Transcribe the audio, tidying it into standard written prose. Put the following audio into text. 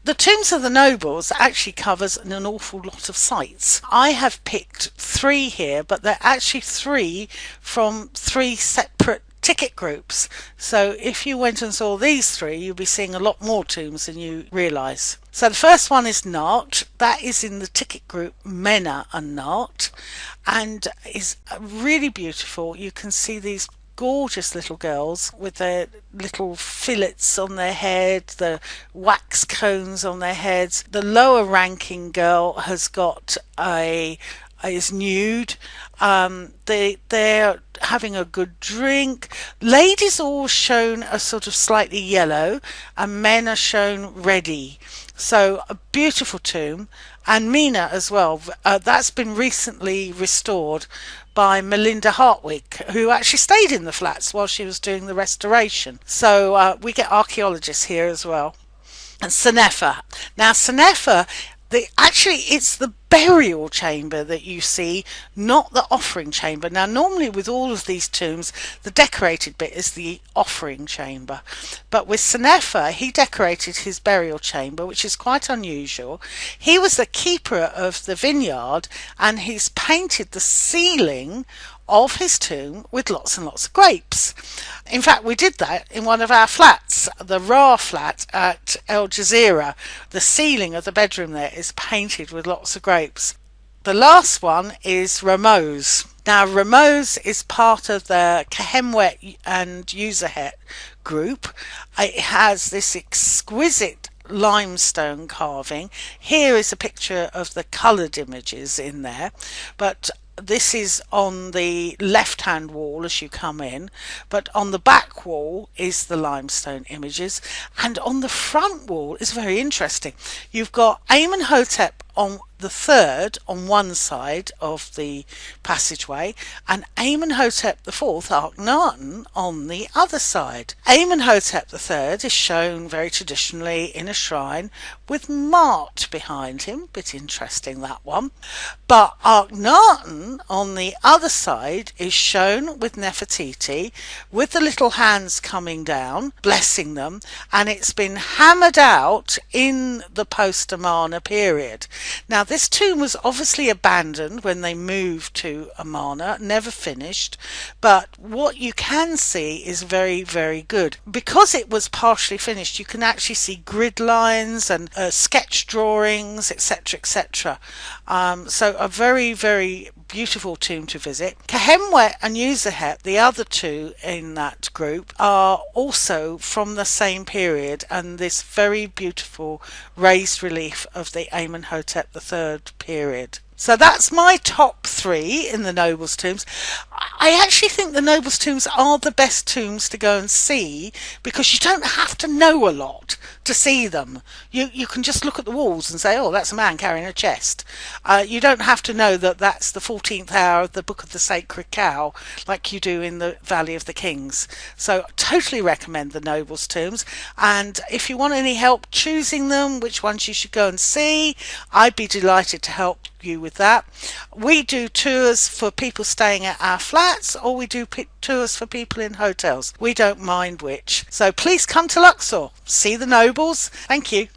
The tombs of the nobles actually covers an awful lot of sites. I have picked three here, but they're actually three from three separate ticket groups. So if you went and saw these three, you'll be seeing a lot more tombs than you realise. So the first one is Nart. That is in the ticket group Mena and Nart, and is really beautiful. You can see these gorgeous little girls with their little fillets on their head, the wax cones on their heads. The lower ranking girl has got a is nude. They're having a good drink. Ladies are all shown a sort of slightly yellow, and men are shown reddy. So a beautiful tomb, and Mina as well. That's been recently restored by Melinda Hartwig, who actually stayed in the flats while she was doing the restoration. So we get archaeologists here as well. And Senefa. Now Senefa, it's the burial chamber that you see, not the offering chamber. Now normally with all of these tombs, the decorated bit is the offering chamber, but with Senefa, he decorated his burial chamber, which is quite unusual. He was the keeper of the vineyard, and he's painted the ceiling of his tomb with lots and lots of grapes. In fact, we did that in one of our flats, the Ra flat at El Jazeera. The ceiling of the bedroom there is painted with lots of grapes. The last one is Ramoz. Now, Ramoz is part of the Kehemwet and Userhet group. It has this exquisite limestone carving. Here is a picture of the coloured images in there, but this is on the left hand wall as you come in, but on the back wall is the limestone images, and on the front wall is very interesting. You've got Amenhotep on the third on one side of the passageway, and Amenhotep the fourth, Akhenaten, on the other side. Amenhotep the third is shown very traditionally in a shrine with Mart behind him. Bit interesting, that one. But Akhenaten on the other side is shown with Nefertiti, with the little hands coming down, blessing them, and it's been hammered out in the post-Amarna period. Now, this tomb was obviously abandoned when they moved to Amarna, never finished, but what you can see is very, very good. Because it was partially finished, you can actually see grid lines and sketch drawings, etc., etc. So a very, very beautiful tomb to visit. Kehemwet and Userhet, the other two in that group, are also from the same period, and this very beautiful raised relief of the Amenhotep III period. So that's my top three in the nobles' tombs. I actually think the nobles' tombs are the best tombs to go and see, because you don't have to know a lot to see them. You can just look at the walls and say, oh, that's a man carrying a chest. You don't have to know that that's the 14th hour of the Book of the Sacred Cow like you do in the Valley of the Kings. So totally recommend the nobles' tombs, and if you want any help choosing them, which ones you should go and see, I'd be delighted to help you with that. We do tours for people staying at our flats, or we do tours for people in hotels. We don't mind which. So please come to Luxor, see the nobles. Thank you.